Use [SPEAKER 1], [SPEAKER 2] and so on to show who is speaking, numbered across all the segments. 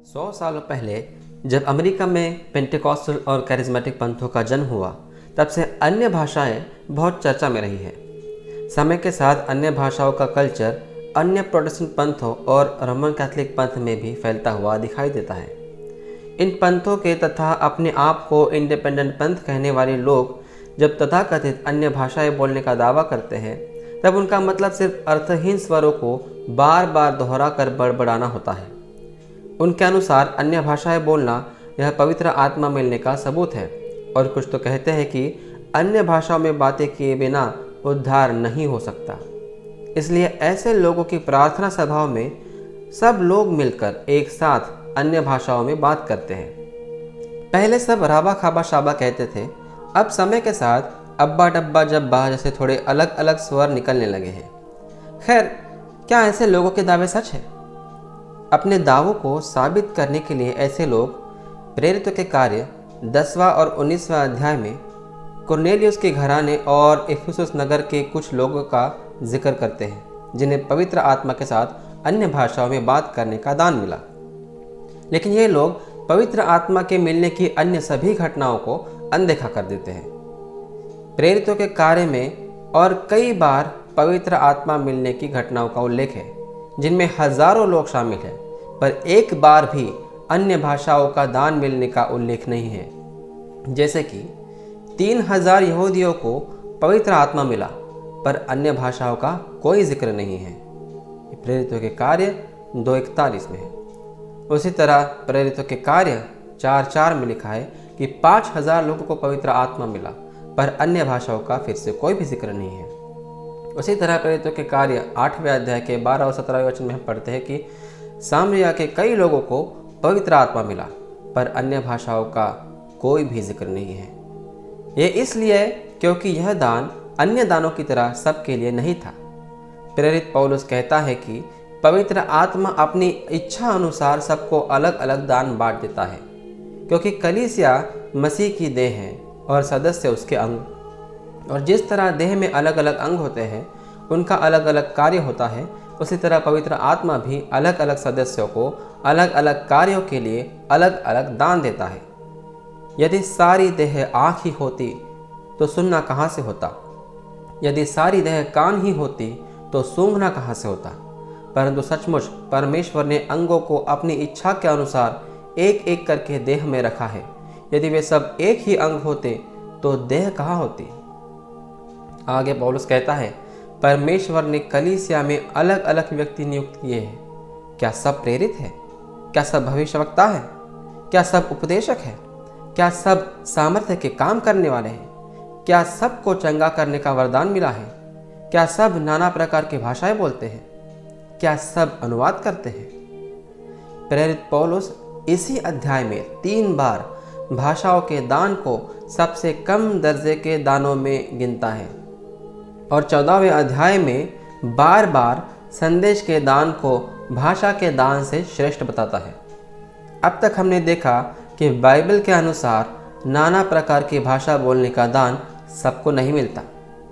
[SPEAKER 1] 100 सालों पहले जब अमेरिका में पेंटेकॉस्टल और कैरिज्मेटिक पंथों का जन्म हुआ, तब से अन्य भाषाएं बहुत चर्चा में रही हैं। समय के साथ अन्य भाषाओं का कल्चर अन्य प्रोटेस्टेंट पंथों और रोमन कैथोलिक पंथ में भी फैलता हुआ दिखाई देता है। इन पंथों के तथा अपने आप को इंडिपेंडेंट पंथ कहने वाले लोग जब तथाकथित अन्य भाषाएं बोलने का दावा करते हैं, तब उनका मतलब सिर्फ अर्थहीन स्वरों को बार बार दोहरा कर बड़बड़ाना होता है। उनके अनुसार अन्य भाषाएं बोलना यह पवित्र आत्मा मिलने का सबूत है, और कुछ तो कहते हैं कि अन्य भाषाओं में बातें किए बिना उद्धार नहीं हो सकता। इसलिए ऐसे लोगों की प्रार्थना सभाओं में सब लोग मिलकर एक साथ अन्य भाषाओं में बात करते हैं। पहले सब राबा खाबा शाबा कहते थे, अब समय के साथ अब्बा डब्बा जब्बा जैसे थोड़े अलग अलग स्वर निकलने लगे हैं। खैर, क्या ऐसे लोगों के दावे सच है? अपने दावों को साबित करने के लिए ऐसे लोग प्रेरितों के कार्य 10वां और 19वां अध्याय में कुरनेलियुस के घराने और इफिसुस नगर के कुछ लोगों का जिक्र करते हैं, जिन्हें पवित्र आत्मा के साथ अन्य भाषाओं में बात करने का दान मिला। लेकिन ये लोग पवित्र आत्मा के मिलने की अन्य सभी घटनाओं को अनदेखा कर देते हैं। प्रेरितों के कार्य में और कई बार पवित्र आत्मा मिलने की घटनाओं का उल्लेख है, जिनमें हजारों लोग शामिल हैं, पर एक बार भी अन्य भाषाओं का दान मिलने का उल्लेख नहीं है। जैसे कि 3000 यहूदियों को पवित्र आत्मा मिला, पर अन्य भाषाओं का कोई जिक्र नहीं है। प्रेरितों के कार्य 2:41 में है। उसी तरह प्रेरितों के कार्य 4:4 में लिखा है कि 5000 लोगों को पवित्र आत्मा मिला, पर अन्य भाषाओं का फिर से कोई भी जिक्र नहीं है। उसी तरह प्रेरितों के कार्य 8वें अध्याय के 12 और 17वें वचन में हम पढ़ते हैं कि सामरिया के कई लोगों को पवित्र आत्मा मिला, पर अन्य भाषाओं का कोई भी जिक्र नहीं है। ये इसलिए क्योंकि यह दान अन्य दानों की तरह सबके लिए नहीं था। प्रेरित पौलुस कहता है कि पवित्र आत्मा अपनी इच्छा अनुसार सबको अलग अलग दान बांट देता है, क्योंकि कलीसिया मसीह की देह है और सदस्य उसके अंग, और जिस तरह देह में अलग अलग अंग होते हैं, उनका अलग अलग कार्य होता है, उसी तरह पवित्र आत्मा भी अलग अलग सदस्यों को अलग अलग कार्यों के लिए अलग अलग दान देता है। यदि सारी देह आँख ही होती तो सुनना कहाँ से होता? यदि सारी देह कान ही होती तो सूंघना कहाँ से होता? परंतु सचमुच परमेश्वर ने अंगों को अपनी इच्छा के अनुसार एक एक करके देह में रखा है। यदि वे सब एक ही अंग होते तो देह कहाँ होती? आगे पौलुस कहता है, परमेश्वर ने कलीसिया में अलग अलग व्यक्ति नियुक्त किए हैं। क्या सब प्रेरित है? क्या सब भविष्यवक्ता है? क्या सब उपदेशक है? क्या सब सामर्थ्य के काम करने वाले हैं? क्या सबको चंगा करने का वरदान मिला है? क्या सब नाना प्रकार की भाषाएं बोलते हैं? क्या सब अनुवाद करते हैं? प्रेरित पौलुस इसी अध्याय में 3 बार भाषाओं के दान को सबसे कम दर्जे के दानों में गिनता है, और 14वें अध्याय में बार बार संदेश के दान को भाषा के दान से श्रेष्ठ बताता है। अब तक हमने देखा कि बाइबल के अनुसार नाना प्रकार की भाषा बोलने का दान सबको नहीं मिलता,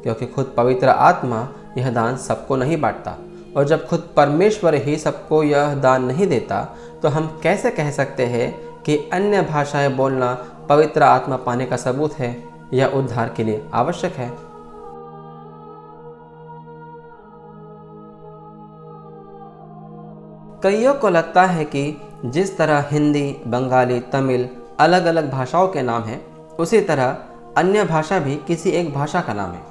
[SPEAKER 1] क्योंकि खुद पवित्र आत्मा यह दान सबको नहीं बांटता। और जब खुद परमेश्वर ही सबको यह दान नहीं देता, तो हम कैसे कह सकते हैं कि अन्य भाषाएं बोलना पवित्र आत्मा पाने का सबूत है या उद्धार के लिए आवश्यक है? कईयों को लगता है कि जिस तरह हिंदी, बंगाली, तमिल अलग अलग भाषाओं के नाम हैं, उसी तरह अन्य भाषा भी किसी एक भाषा का नाम है,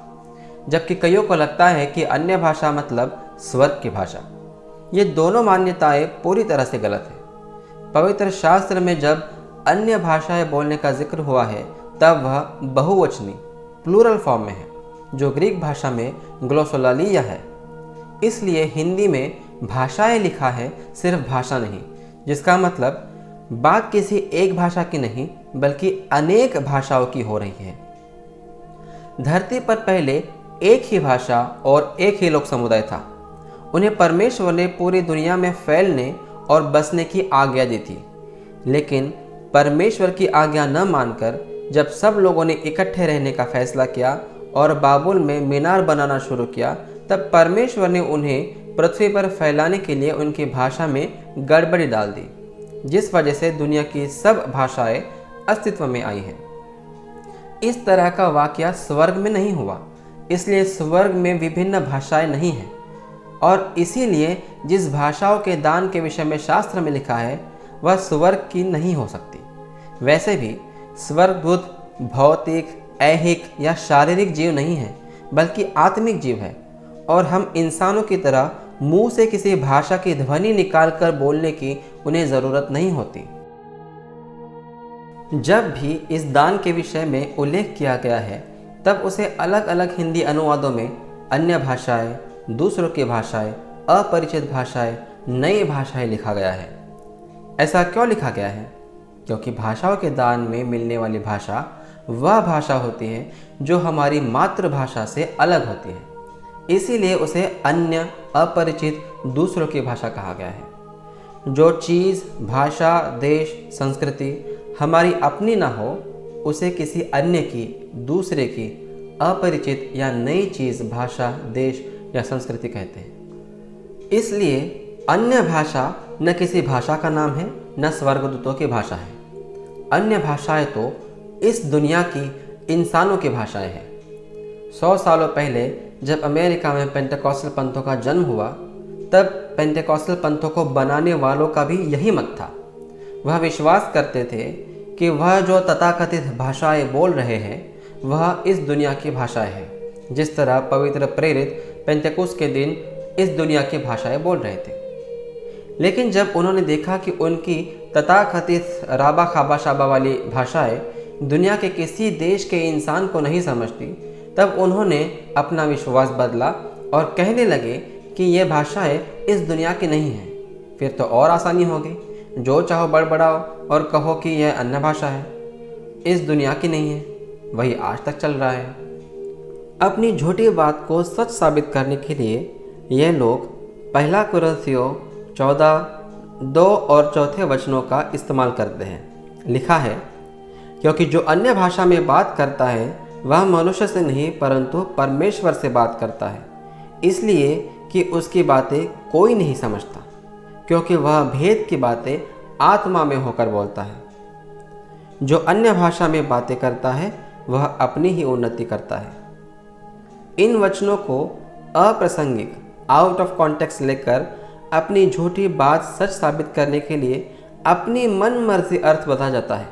[SPEAKER 1] जबकि कईयों को लगता है कि अन्य भाषा मतलब स्वर्ग की भाषा। ये दोनों मान्यताएं पूरी तरह से गलत है। पवित्र शास्त्र में जब अन्य भाषाएं बोलने का जिक्र हुआ है, तब वह बहुवचनी प्लूरल फॉर्म में है, जो ग्रीक भाषा में ग्लोसोलालिया है। इसलिए हिंदी में भाषाएं लिखा है, सिर्फ भाषा नहीं, जिसका मतलब बात किसी एक भाषा की नहीं बल्कि अनेक भाषाओं की हो रही है। धरती पर पहले एक ही भाषा और एक ही लोक समुदाय था। उन्हें परमेश्वर ने पूरी दुनिया में फैलने और बसने की आज्ञा दी थी, लेकिन परमेश्वर की आज्ञा न मानकर जब सब लोगों ने इकट्ठे रहने का फैसला किया और बाबुल में मीनार बनाना शुरू किया, तब परमेश्वर ने उन्हें पृथ्वी पर फैलाने के लिए उनकी भाषा में गड़बड़ी डाल दी। जिस वजह से दुनिया की सब भाषाएं अस्तित्व में आई हैं। इस तरह का वाकया स्वर्ग में नहीं हुआ, इसलिए स्वर्ग में विभिन्न भाषाएं नहीं हैं, और इसीलिए जिस भाषाओं के दान के विषय में शास्त्र में लिखा है वह स्वर्ग की नहीं हो सकती। वैसे भी स्वर्गदूत भौतिक, ऐहिक या शारीरिक जीव नहीं है, बल्कि आत्मिक जीव है, और हम इंसानों की तरह मुंह से किसी भाषा की ध्वनि निकालकर बोलने की उन्हें ज़रूरत नहीं होती। जब भी इस दान के विषय में उल्लेख किया गया है तब उसे अलग अलग हिंदी अनुवादों में अन्य भाषाएं, दूसरों की भाषाएं, अपरिचित भाषाएं, नई भाषाएं लिखा गया है। ऐसा क्यों लिखा गया है? क्योंकि भाषाओं के दान में मिलने वाली भाषा वह भाषा होती है जो हमारी मातृभाषा से अलग होती है, इसीलिए उसे अन्य, अपरिचित, दूसरों की भाषा कहा गया है। जो चीज़, भाषा, देश, संस्कृति हमारी अपनी ना हो उसे किसी अन्य की, दूसरे की, अपरिचित या नई चीज़, भाषा, देश या संस्कृति कहते हैं। इसलिए अन्य भाषा न किसी भाषा का नाम है, न स्वर्गदूतों की भाषा है। अन्य भाषाएं तो इस दुनिया की इंसानों की भाषाएं हैं। 100 सालों पहले जब अमेरिका में पेंटेकोस्टल पंथों का जन्म हुआ, तब पेंटेकोस्टल पंथों को बनाने वालों का भी यही मत था। वह विश्वास करते थे कि वह जो तथाकथित भाषाएं बोल रहे हैं वह इस दुनिया की भाषाएं हैं, जिस तरह पवित्र प्रेरित पेंतेकोस्त के दिन इस दुनिया की भाषाएं बोल रहे थे। लेकिन जब उन्होंने देखा कि उनकी तथाकथित राबा खाबा शाबा वाली भाषाएं दुनिया के किसी देश के इंसान को नहीं समझती, तब उन्होंने अपना विश्वास बदला और कहने लगे कि ये भाषाएं इस दुनिया की नहीं हैं। फिर तो और आसानी होगी, जो चाहो बड़बड़ाओ और कहो कि यह अन्य भाषा है, इस दुनिया की नहीं है। वही आज तक चल रहा है। अपनी झूठी बात को सच साबित करने के लिए ये लोग 1 कुरिन्थियों 14:2 और 4 वचनों का इस्तेमाल करते हैं। लिखा है, क्योंकि जो अन्य भाषा में बात करता है वह मनुष्य से नहीं परंतु परमेश्वर से बात करता है, इसलिए कि उसकी बातें कोई नहीं समझता, क्योंकि वह भेद की बातें आत्मा में होकर बोलता है। जो अन्य भाषा में बातें करता है वह अपनी ही उन्नति करता है। इन वचनों को अप्रासंगिक, आउट ऑफ कॉन्टेक्स्ट लेकर अपनी झूठी बात सच साबित करने के लिए अपनी मन मर्जी अर्थ बदला जाता है।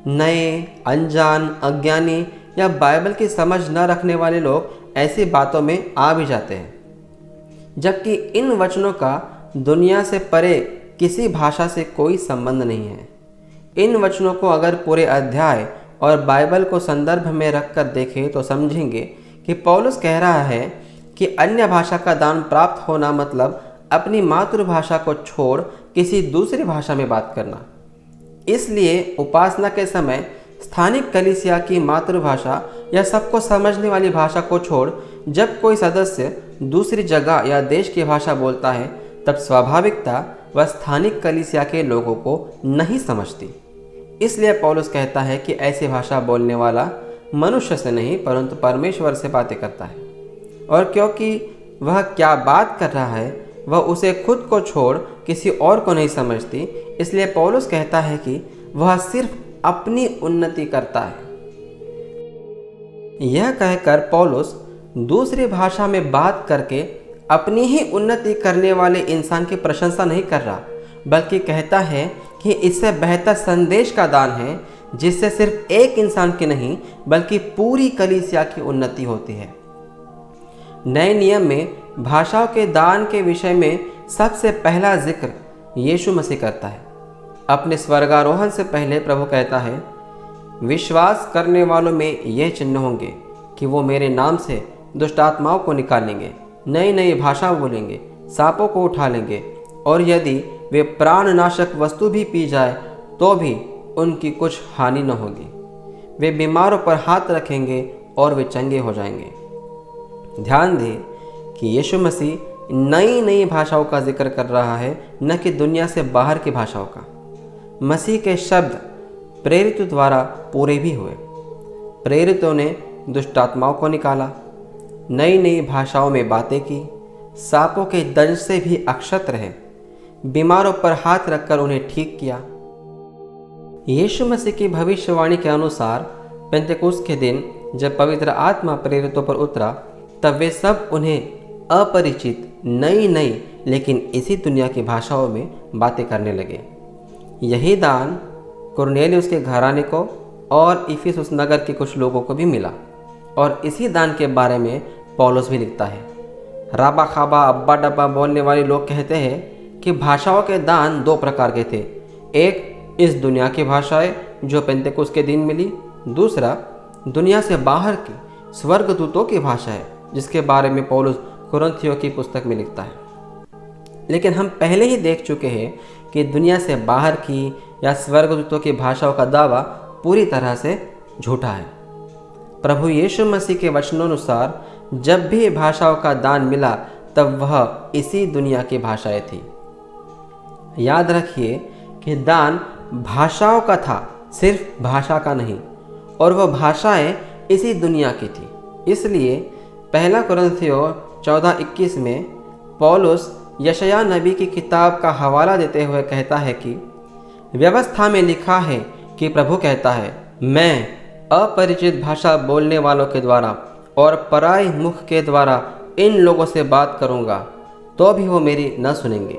[SPEAKER 1] नए, अनजान, अज्ञानी या बाइबल की समझ न रखने वाले लोग ऐसी बातों में आ भी जाते हैं, जबकि इन वचनों का दुनिया से परे किसी भाषा से कोई संबंध नहीं है। इन वचनों को अगर पूरे अध्याय और बाइबल को संदर्भ में रखकर देखें तो समझेंगे कि पौलुस कह रहा है कि अन्य भाषा का दान प्राप्त होना मतलब अपनी मातृभाषा को छोड़ किसी दूसरी भाषा में बात करना। इसलिए उपासना के समय स्थानिक कलीसिया की मातृभाषा या सबको समझने वाली भाषा को छोड़ जब कोई सदस्य दूसरी जगह या देश की भाषा बोलता है, तब स्वाभाविकता वह स्थानिक कलीसिया के लोगों को नहीं समझती। इसलिए पौलुस कहता है कि ऐसी भाषा बोलने वाला मनुष्य से नहीं परंतु परमेश्वर से बातें करता है, और क्योंकि वह क्या बात कर रहा है वह उसे खुद को छोड़ किसी और को नहीं समझती, इसलिए पौलुस कहता है कि वह सिर्फ अपनी उन्नति करता है। यह कहकर पौलुस दूसरी भाषा में बात करके अपनी ही उन्नति करने वाले इंसान की प्रशंसा नहीं कर रहा, बल्कि कहता है कि इससे बेहतर संदेश का दान है, जिससे सिर्फ एक इंसान की नहीं बल्कि पूरी कलीसिया की उन्नति होती है। नए नियम में भाषाओं के दान के विषय में सबसे पहला जिक्र यीशु मसीह करता है। अपने स्वर्गारोहण से पहले प्रभु कहता है, विश्वास करने वालों में ये चिन्ह होंगे कि वो मेरे नाम से दुष्ट आत्माओं को निकालेंगे, नई नई भाषा बोलेंगे, सांपों को उठा लेंगे, और यदि वे प्राणनाशक वस्तु भी पी जाए तो भी उनकी कुछ हानि न होगी। वे बीमारों पर हाथ रखेंगे और वे चंगे हो जाएंगे। ध्यान दें कि यीशु मसीह नई नई भाषाओं का जिक्र कर रहा है, न कि दुनिया से बाहर की भाषाओं का। मसीह के शब्द प्रेरितों द्वारा पूरे भी हुए। प्रेरितों ने दुष्ट आत्माओं को निकाला, नई नई भाषाओं में बातें की, सांपों के दंश से भी अक्षत रहे, बीमारों पर हाथ रखकर उन्हें ठीक किया। यीशु मसीह की भविष्यवाणी के अनुसार पेंतेकोस्त के दिन जब पवित्र आत्मा प्रेरितों पर उतरा, तब वे सब उन्हें अपरिचित नई नई लेकिन इसी दुनिया की भाषाओं में बातें करने लगे। यही दान कुरनेलियुस के घराने को और इफिसुस नगर के कुछ लोगों को भी मिला, और इसी दान के बारे में पौलुस भी लिखता है। राबा खाबा अब्बा डब्बा बोलने वाले लोग कहते हैं कि भाषाओं के दान दो प्रकार के थे। एक इस दुनिया की भाषाएं जो पेंतेकोस्त के दिन मिली, दूसरा दुनिया से बाहर की स्वर्गदूतों की भाषा है जिसके बारे में पौलुस कुरिन्थियों की पुस्तक में लिखता है। लेकिन हम पहले ही देख चुके हैं कि दुनिया से बाहर की या स्वर्गदूतों की भाषाओं का दावा पूरी तरह से झूठा है। प्रभु यीशु मसीह के वचनानुसार जब भी भाषाओं का दान मिला तब वह इसी दुनिया की भाषाएं थी। याद रखिए कि दान भाषाओं का था, सिर्फ भाषा का नहीं, और वह भाषाएं इसी दुनिया की थी। इसलिए पहला कुरिन्थियों 14:21 में पौलुस यशायाह नबी की किताब का हवाला देते हुए कहता है कि व्यवस्था में लिखा है कि प्रभु कहता है, मैं अपरिचित भाषा बोलने वालों के द्वारा और पराई मुख के द्वारा इन लोगों से बात करूंगा, तो भी वो मेरी न सुनेंगे।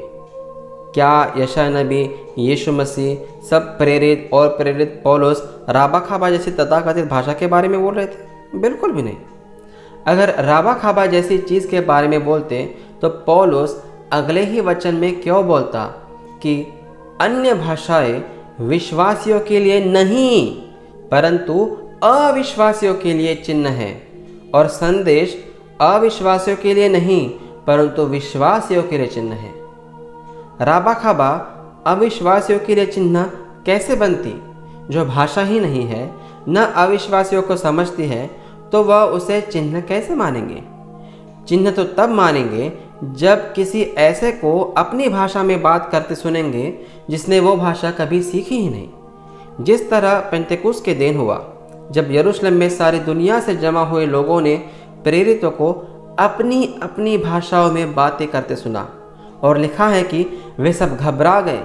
[SPEAKER 1] क्या यशायाह नबी, यीशु मसीह, सब प्रेरित और प्रेरित पौलुस राबा खाबा जैसी तथाकथित भाषा के बारे में बोल रहे थे? बिल्कुल भी नहीं। अगर राबा खाबा जैसी चीज़ के बारे में बोलते तो पौलुस अगले ही वचन में क्यों बोलता कि अन्य भाषाएं विश्वासियों के लिए नहीं परंतु अविश्वासियों के लिए चिन्ह है, और संदेश अविश्वासियों के लिए नहीं परंतु विश्वासियों के लिए चिन्ह है। राबा खाबा अविश्वासियों के लिए चिन्ह कैसे बनती? जो भाषा ही नहीं है, न अविश्वासियों को समझती है, तो वह उसे चिन्ह कैसे मानेंगे? चिन्ह तो तब मानेंगे जब किसी ऐसे को अपनी भाषा में बात करते सुनेंगे जिसने वो भाषा कभी सीखी ही नहीं। जिस तरह पेंतेकोस्त के दिन हुआ जब यरूशलेम में सारी दुनिया से जमा हुए लोगों ने प्रेरितों को अपनी अपनी भाषाओं में बातें करते सुना, और लिखा है कि वे सब घबरा गए,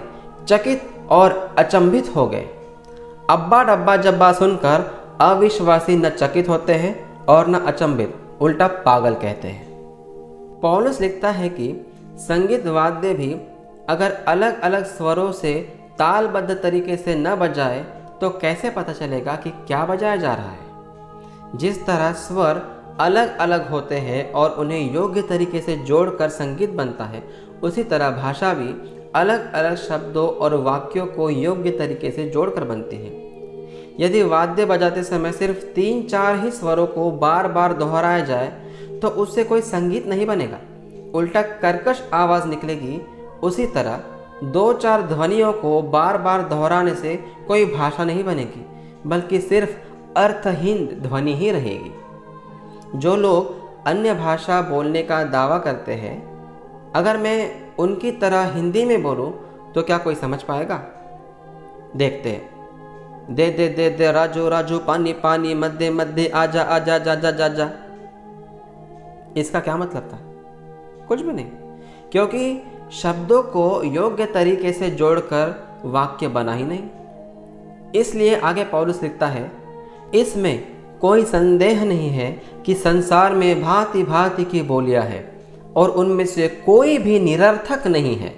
[SPEAKER 1] चकित और अचंभित हो गए। अब्बा डब्बा जब्बा सुनकर अविश्वासी न चकित होते हैं और न अचंभित, उल्टा पागल कहते हैं। पौलुस लिखता है कि संगीत वाद्य भी अगर अलग अलग स्वरों से तालबद्ध तरीके से न बजाए तो कैसे पता चलेगा कि क्या बजाया जा रहा है? जिस तरह स्वर अलग अलग होते हैं और उन्हें योग्य तरीके से जोड़कर संगीत बनता है, उसी तरह भाषा भी अलग अलग शब्दों और वाक्यों को योग्य तरीके से जोड़कर बनती है। यदि वाद्य बजाते समय सिर्फ 3-4 ही स्वरों को बार बार दोहराया जाए तो उससे कोई संगीत नहीं बनेगा, उल्टा कर्कश आवाज़ निकलेगी। उसी तरह 2-4 ध्वनियों को बार बार दोहराने से कोई भाषा नहीं बनेगी, बल्कि सिर्फ अर्थहीन ध्वनि ही रहेगी। जो लोग अन्य भाषा बोलने का दावा करते हैं, अगर मैं उनकी तरह हिंदी में बोलूं तो क्या कोई समझ पाएगा? देखते हैं। दे दे दे दे राजू राजू, पानी पानी, मध्य मध्य, आजा आजा जा जा जा जा। इसका क्या मतलब था? कुछ भी नहीं, क्योंकि शब्दों को योग्य तरीके से जोड़कर वाक्य बना ही नहीं। इसलिए आगे पौलुस लिखता है, इसमें कोई संदेह नहीं है कि संसार में भांति भांति की बोलियां हैं और उनमें से कोई भी निरर्थक नहीं है।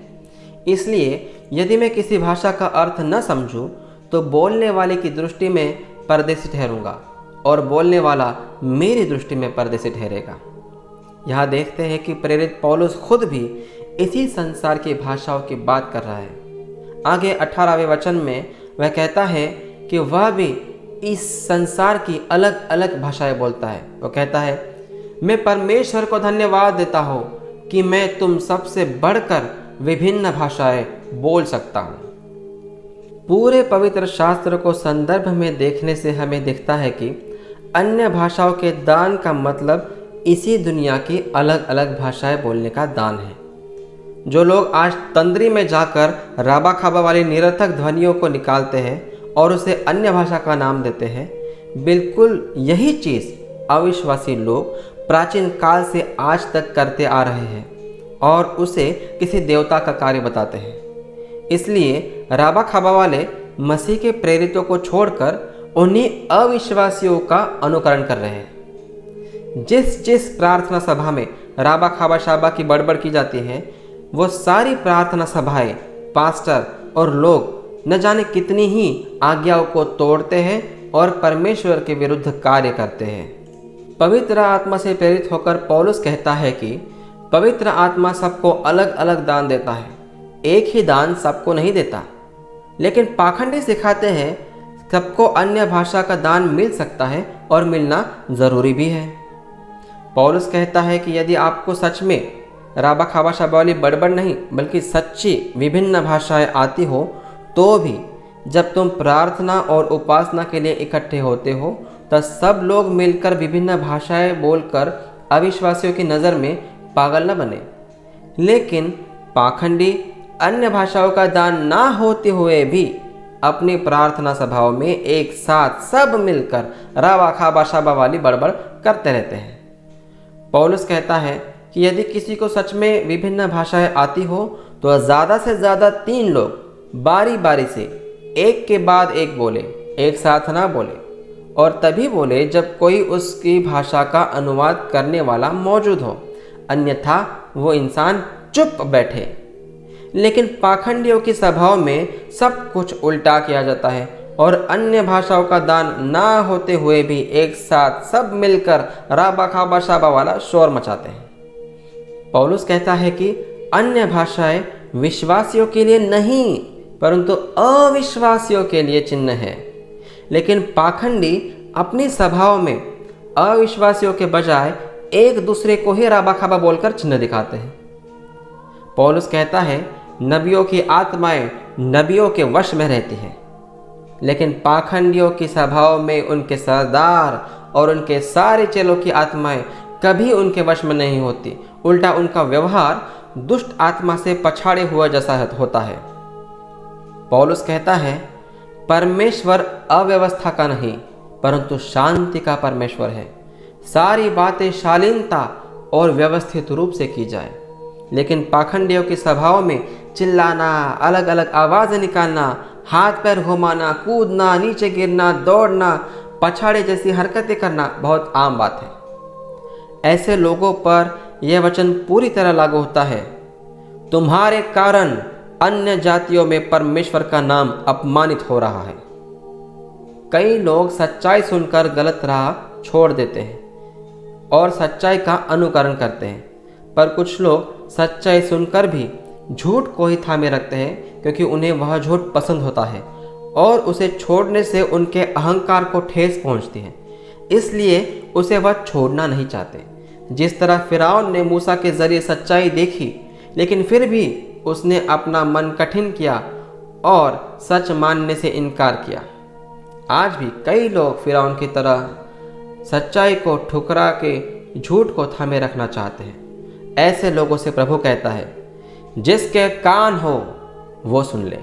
[SPEAKER 1] इसलिए यदि मैं किसी भाषा का अर्थ न समझूं तो बोलने वाले की दृष्टि में परदेशी ठहरूंगा और बोलने वाला मेरी दृष्टि में परदेशी ठहरेगा। यहाँ देखते हैं कि प्रेरित पौलुस खुद भी इसी संसार की भाषाओं की बात कर रहा है। आगे 18वें वचन में वह कहता है कि वह भी इस संसार की अलग अलग भाषाएं बोलता है। वो कहता है, मैं परमेश्वर को धन्यवाद देता हूँ कि मैं तुम सबसे बढ़कर विभिन्न भाषाएं बोल सकता हूँ। पूरे पवित्र शास्त्र को संदर्भ में देखने से हमें दिखता है कि अन्य भाषाओं के दान का मतलब इसी दुनिया की अलग अलग भाषाएं बोलने का दान है। जो लोग आज तंद्री में जाकर राबा खाबा वाली निरर्थक ध्वनियों को निकालते हैं और उसे अन्य भाषा का नाम देते हैं, बिल्कुल यही चीज़ अविश्वासी लोग प्राचीन काल से आज तक करते आ रहे हैं और उसे किसी देवता का कार्य बताते हैं। इसलिए राबा खाबा वाले मसीह के प्रेरितों को छोड़कर उन्हीं अविश्वासियों का अनुकरण कर रहे हैं। जिस जिस प्रार्थना सभा में राबा खाबा शाबा की बड़बड़ की जाती है, वो सारी प्रार्थना सभाएं, पास्टर और लोग न जाने कितनी ही आज्ञाओं को तोड़ते हैं और परमेश्वर के विरुद्ध कार्य करते हैं। पवित्र आत्मा से प्रेरित होकर पौलुस कहता है कि पवित्र आत्मा सबको अलग अलग दान देता है, एक ही दान सबको नहीं देता। लेकिन पाखंडी सिखाते हैं सबको अन्य भाषा का दान मिल सकता है और मिलना ज़रूरी भी है। पौलुस कहता है कि यदि आपको सच में राबा खाबा शाबा वाली बड़बड़ नहीं बल्कि सच्ची विभिन्न भाषाएं आती हो, तो भी जब तुम प्रार्थना और उपासना के लिए इकट्ठे होते हो तब सब लोग मिलकर विभिन्न भाषाएं बोलकर अविश्वासियों की नज़र में पागल न बने। लेकिन पाखंडी अन्य भाषाओं का दान ना होते हुए भी अपनी प्रार्थना सभाओं में एक साथ सब मिलकर राबा खाबा शाबा वाली बड़बड़ करते रहते हैं। पौलुस कहता है कि यदि किसी को सच में विभिन्न भाषाएं आती हो तो ज़्यादा से ज़्यादा 3 लोग बारी बारी से एक के बाद एक बोले, एक साथ ना बोले, और तभी बोले जब कोई उसकी भाषा का अनुवाद करने वाला मौजूद हो, अन्यथा वो इंसान चुप बैठे। लेकिन पाखंडियों की सभाओं में सब कुछ उल्टा किया जाता है और अन्य भाषाओं का दान ना होते हुए भी एक साथ सब मिलकर राबा खाबा शाबा वाला शोर मचाते हैं। पौलुस कहता है कि अन्य भाषाएं विश्वासियों के लिए नहीं परंतु अविश्वासियों के लिए चिन्ह है। लेकिन पाखंडी अपनी सभाओं में अविश्वासियों के बजाय एक दूसरे को ही राबा खाबा बोलकर चिन्ह दिखाते हैं। पौलुस कहता है नबियों की आत्माएं नबियों के वश में रहती हैं, लेकिन पाखंडियों की सभाओं में उनके सरदार और उनके सारे चेलों की आत्माएं कभी उनके वश में नहीं होती। उल्टा उनका व्यवहार दुष्ट आत्मा से पछाड़े हुआ जैसा होता है। पौलुस कहता है परमेश्वर अव्यवस्था का नहीं परंतु शांति का परमेश्वर है। सारी बातें शालीनता और व्यवस्थित रूप से की जाए। लेकिन पाखंडियों की सभाओं में चिल्लाना, अलग अलग आवाज़ें निकालना, हाथ पैर घुमाना, कूदना, नीचे गिरना, दौड़ना, पछाड़े जैसी हरकतें करना बहुत आम बात है। ऐसे लोगों पर यह वचन पूरी तरह लागू होता है, तुम्हारे कारण अन्य जातियों में परमेश्वर का नाम अपमानित हो रहा है। कई लोग सच्चाई सुनकर गलत राह छोड़ देते हैं और सच्चाई का अनुकरण करते हैं, पर कुछ लोग सच्चाई सुनकर भी झूठ को ही थामे रखते हैं क्योंकि उन्हें वह झूठ पसंद होता है और उसे छोड़ने से उनके अहंकार को ठेस पहुंचती है, इसलिए उसे वह छोड़ना नहीं चाहते। जिस तरह फिरौन ने मूसा के जरिए सच्चाई देखी लेकिन फिर भी उसने अपना मन कठिन किया और सच मानने से इनकार किया। आज भी कई लोग फिरौन की तरह सच्चाई को ठुकरा के झूठ को थामे रखना चाहते हैं। ऐसे लोगों से प्रभु कहता है जिसके कान हो वो सुन ले।